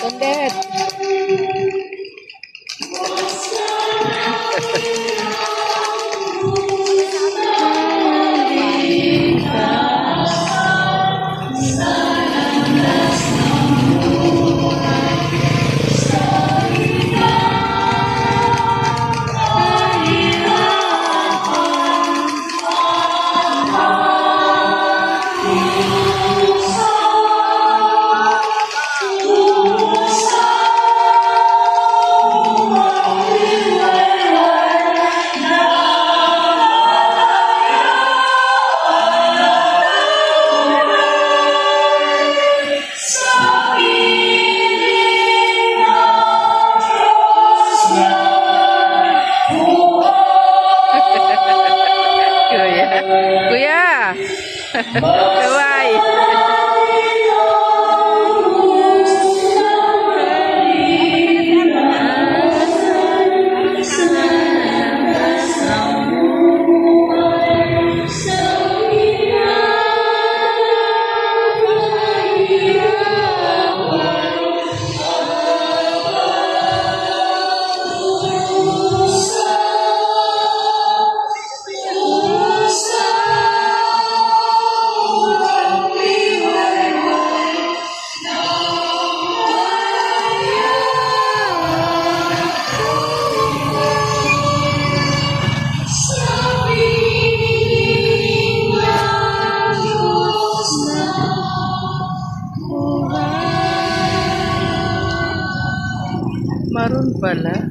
Condet. Kuya. Kawai. Maroon pala.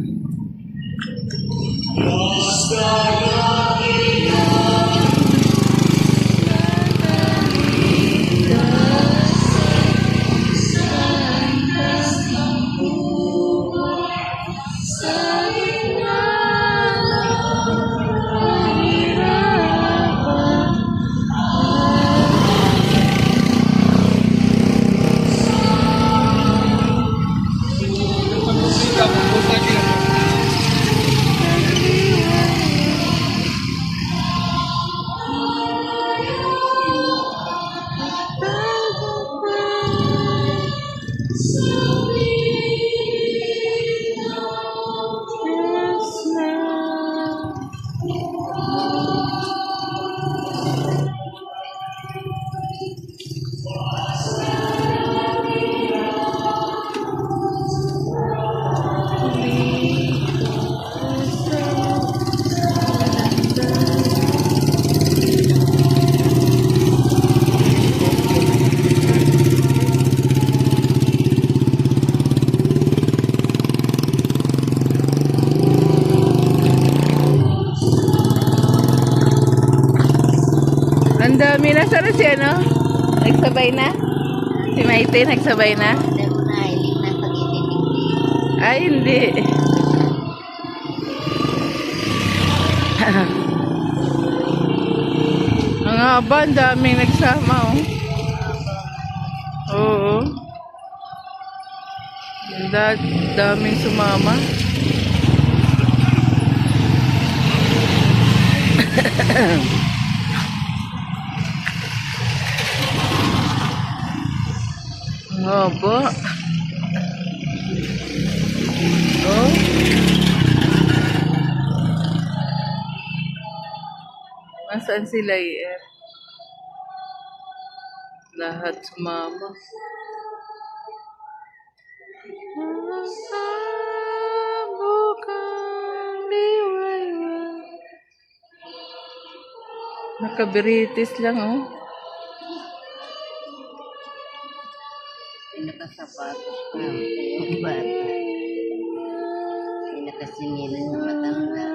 Ang dami na. Sana si ano? Nagsabay na? Si Maite nagsabay na? Ay, hindi. Ang haba, ang daming nagsama, oh. Oo. Ang daming sumama. Opo. Oh. Nasaan sila lahat sumama. Nakabiritis lang, oh. sapatos pa. Yung bata. May nakasingilan na matanda.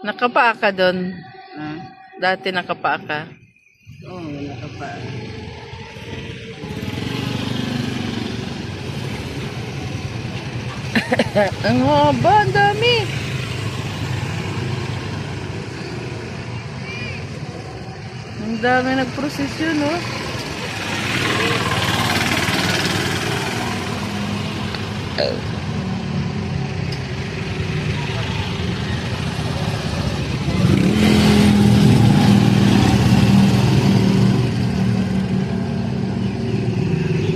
Nakapaa ka doon. Ha? Dati nakapaa ka. Oo, may nakapa. Ang haba, ang dami. Ang dami nagprosesyon, oh.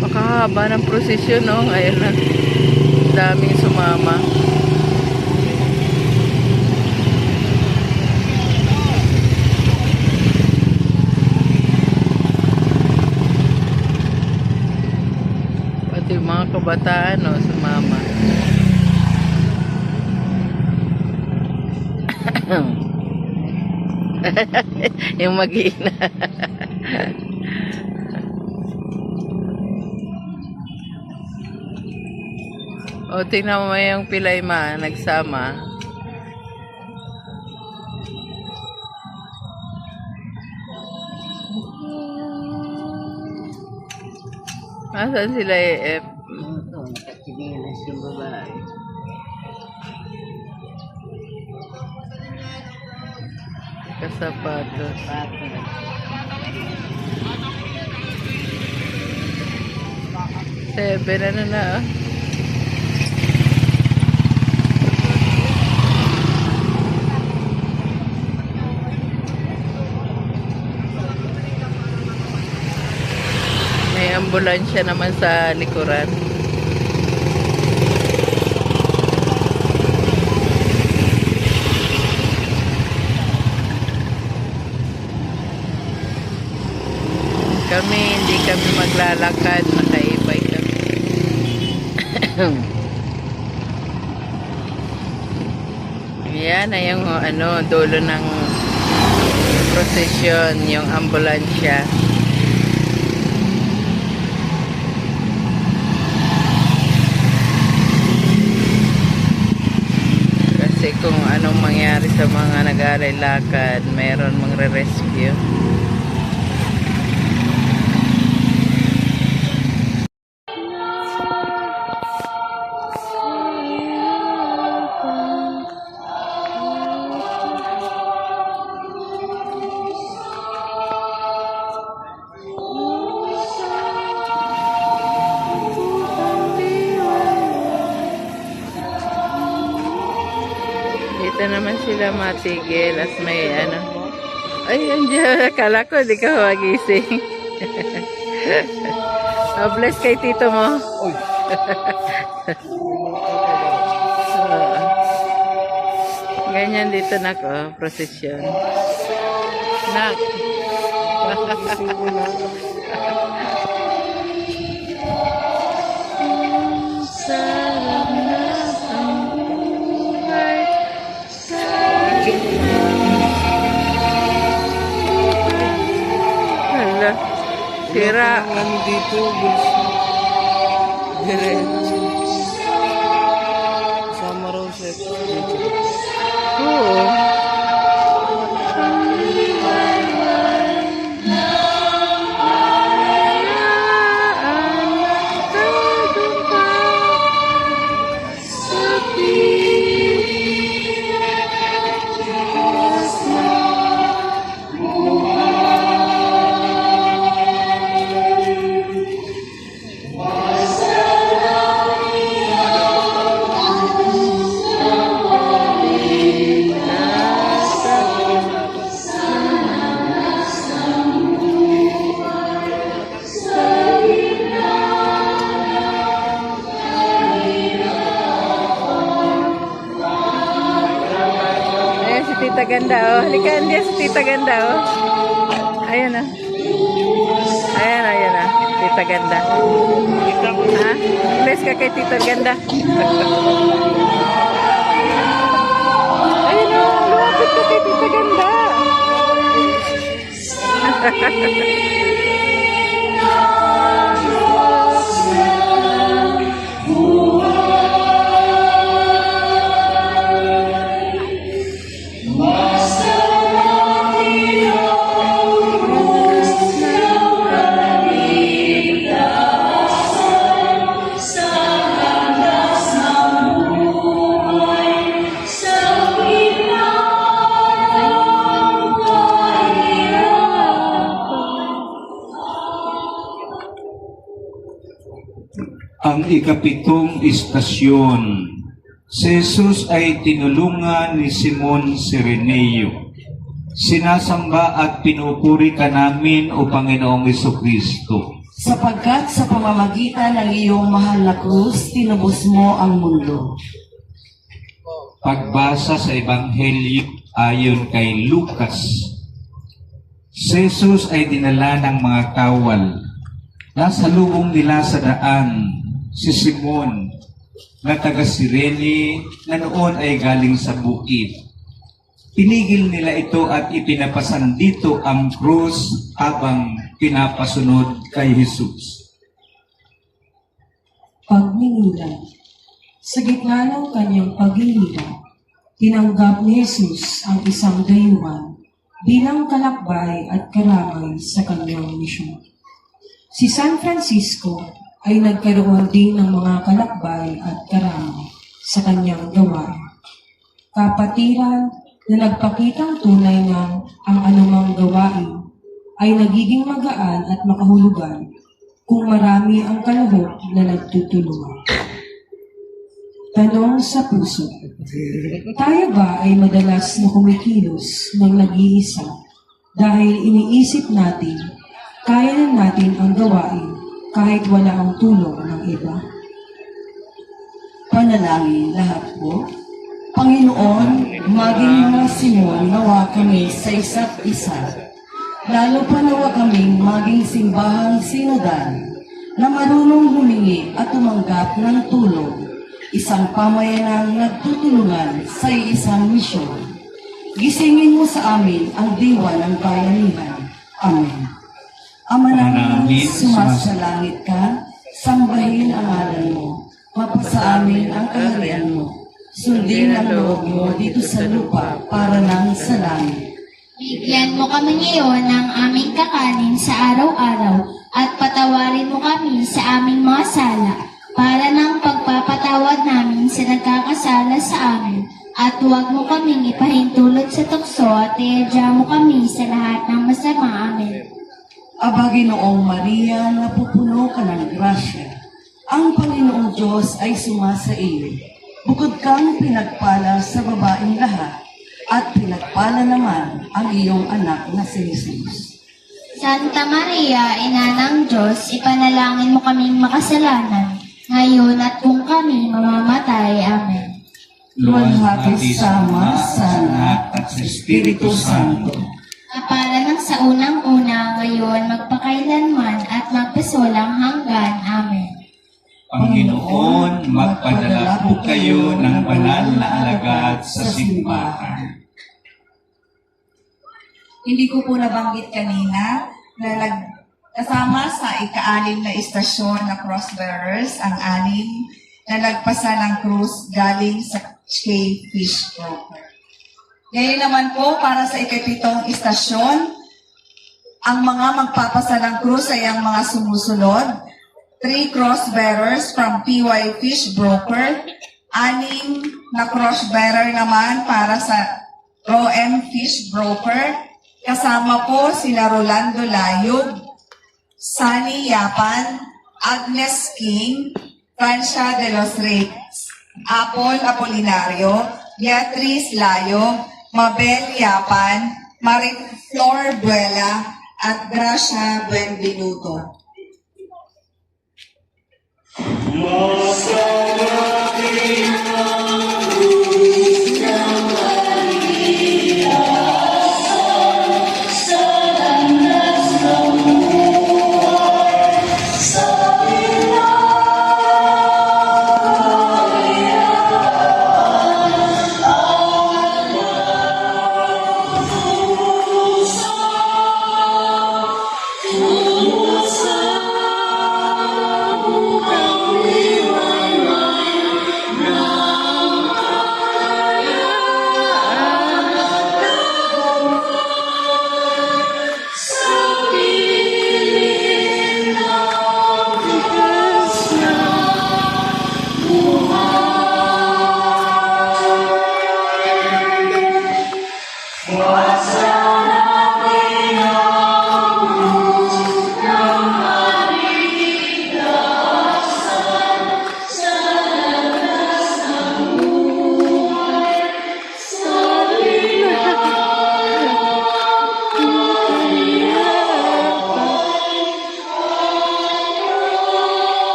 Makahaba ng prosesyon, no? Ngayon na. Daming sumama. Pati yung mga kabataan, no? Sumama. Yung mag-ina. O, tingnan mo yung Pilayma, nagsama. Asan sila EF? Ito, nakasinilan yung babae. Kasapatos. Patos. Seven, ano na, oh. May ambulansya naman sa likuran. Kami, hindi kami maglalakad, nakaibay kami. Yan na yung ano, dulo ng prosesyon, yung ambulansya. Kasi kung anong mangyari sa mga nag-aalay lakad, mayroon magre-rescue. Dito naman sila matigil at may ano. Ay, andiyan. Akala ko, di ka magising. Oh, bless kay tito mo. Ganyan dito, nak. Oh, prosesyon. Nak. Sarap na ang buhay. Hala, sira. Ano dito, bulsa. Diretso. Sama raw siya. Oo. Tita Ganda, oh. Halika, andiyan si Tita Ganda, oh. Ayan, oh. Ayan, ayan, oh. Tita Ganda. Ha? Bless ka kay Tita Ganda. Ayan, oh. Lumapit ka kay Tita Ganda. ang ikapitong istasyon. Si Jesus ay tinulungan ni Simon Sireneo. Sinasamba at pinupuri ka namin, O Panginoong Jesucristo. Sapagkat sa pamamagitan ng iyong mahal na krus, tinubos mo ang mundo. Pagbasa sa Ebanghelyo ayon kay Lucas. Si Jesus ay dinala ng mga kawal. Nasa lubong nila sa daan si Simon na taga Sirene na noon ay galing sa bukid. Pinigil nila ito at ipinapasan dito ang krus habang pinapasunod kay Jesus. Pagninila. Sa gitna ng kanyang pagninila, tinanggap ni Jesus ang isang dayuhan bilang kalakbay at karamay sa kanyang misyon. Si San Francisco ay nagkaroon din ng mga kalakbay at karamay sa kanyang gawain. Kapatiran na nagpakitang tunay ng ang anumang gawain ay nagiging magaan at makahulugan kung marami ang kalahok na nagtutulungan. Tanong sa puso. Tayo ba ay madalas na kumikilos ng nag-iisa dahil iniisip natin kaya na natin ang gawain kahit wala ang tulong ng iba? Panalangin lahat po. Panginoon, maging mga Simon nawa kami sa isa't isa. Lalo pa nawa kaming maging simbahang sinodal na marunong humingi at tumanggap ng tulong. Isang pamayanang nagtutulungan sa isang misyon. Gisingin mo sa amin ang diwa ng bayanihan. Amen. Ama namin, sumasalangit ka, sambahin ang ngalan mo. Mapasa amin ang kaharian mo. Sundin ang loob mo dito sa lupa para nang sa langit. Bigyan mo kami ngayon ng aming kakanin sa araw-araw at patawarin mo kami sa aming mga sala para ng pagpapatawad namin sa nagkakasala sa amin. At huwag mo kaming ipahintulot sa tukso at iadya mo kami sa lahat ng masama. Amen. Aba, Ginoong Maria, napupuno ka ng grasya. Ang Panginoong Diyos ay sumasa iyo. Bukod kang pinagpala sa babaeng lahat, at pinagpala naman ang iyong anak na si Jesus. Santa Maria, Ina ng Diyos, ipanalangin mo kaming makasalanan, ngayon at kung kami mamamatay. Amen. Luwalhati sa Ama, sa Anak, at sa Espiritu Santo. Kapala ng sa unang-una, ngayon, magpakailanman at magpasolang hanggan. Amen. Panginoon, magpadala po kayo ng banal na alagad sa simbahan. Hindi ko po nabanggit kanina na kasama sa ika-anim na istasyon na cross-bearers, ang anim na nagpasa ng krus galing sa Fish Broker. Ngayon naman po, para sa ikapitong istasyon, ang mga magpapasa ng krus ay ang mga sumusunod: 3 cross-bearers from PY Fish Broker, 6 na cross-bearer naman para sa ROM Fish Broker, kasama po sila Rolando Layog, Sunny Yapan, Agnes King, Francia de los Reyes, Apol Apolinario, Beatriz Layog, Mabel Yapan, Marie Flor Buela, at Gracia Buenvenuto.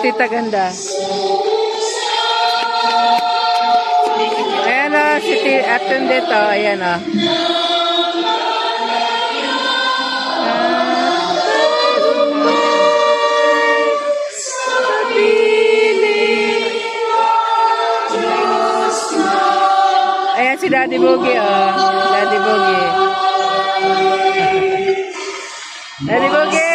Tita Ganda. Ayan o, si Aten dito. Ayan o. Ayan si Daddy Boogie o. Daddy Boogie. Daddy Boogie!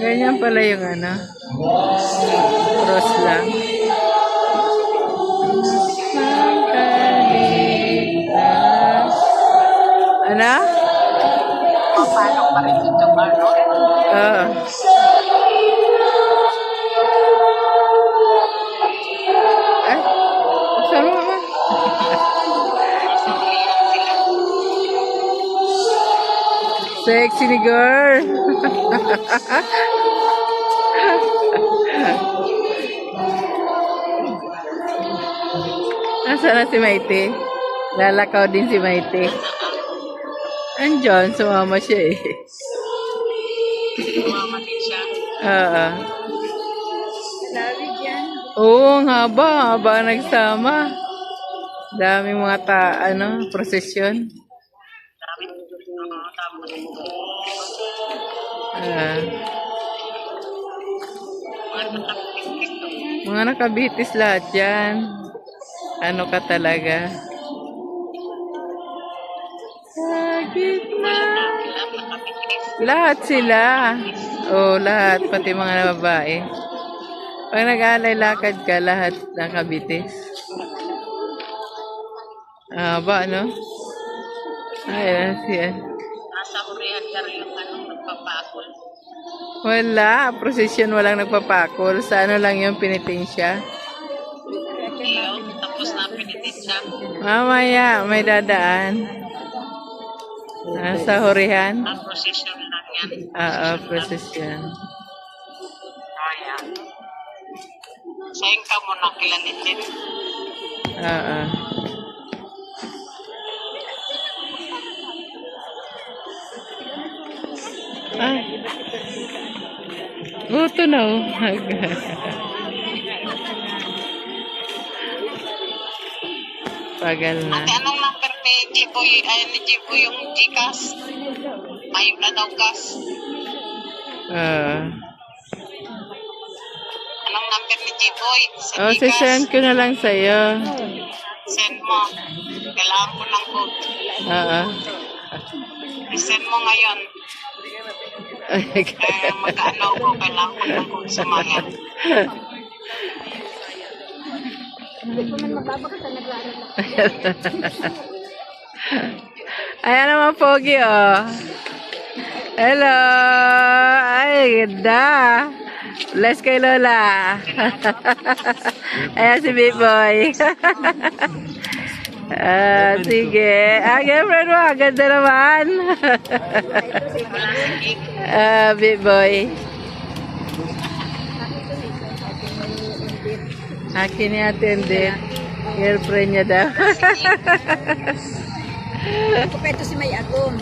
Ganyan pala yung ano. Cross lang. Ano? Paano pa rin ito, Marlon? Oo. Eh? Saan mo naman? Sexy ni girl. Nasaan na si Maite? Lalakaw din si Maite. Andiyan, sumama siya eh. Sumama din siya. Oo. Oo, ang haba. Haba nagsama. Daming mga prosesyon. Mga nakabitis lahat yan. Ano ka talaga? Sa gitna. Lahat sila. Oo, lahat. Pati mga babae. Pag nag-aalay lakad ka, lahat nakabitis. Ba, no? Ayan, siya. Nasa Korean ka rin yung nagpapakol. Wala. Prosesyon walang nagpapakol. Sa ano lang yung pinitin siya. Tapos na pinitin siya. Mamaya, may dadaan. Sa hurihan. Ang prosesyon lang yan. Oo, prosesyon. Ayan. Sayang ka mo na kilanitin. Oo. Buto na oh. Pagal na. Ate, anong number ni Jiboy? Ay, ni Jiboy yung Gcash? Ayaw na daw cash. Anong number ni Jiboy? Sa Gcash? Send ko na lang sa'yo. Send mo. Kailangan ko ng code. Oo. I-send mo ngayon. Magkaano ko, kailangan ko ng code sa mga. Ayan naman, Pogi, oh. Hello! Ay, ganda. Bless kay Lola. Ayan si Big Boy. Sige. Girlfriend mo, ganda naman. Big Boy. Akin ni attended. Girlfriend niya daw. Ito si May Agong.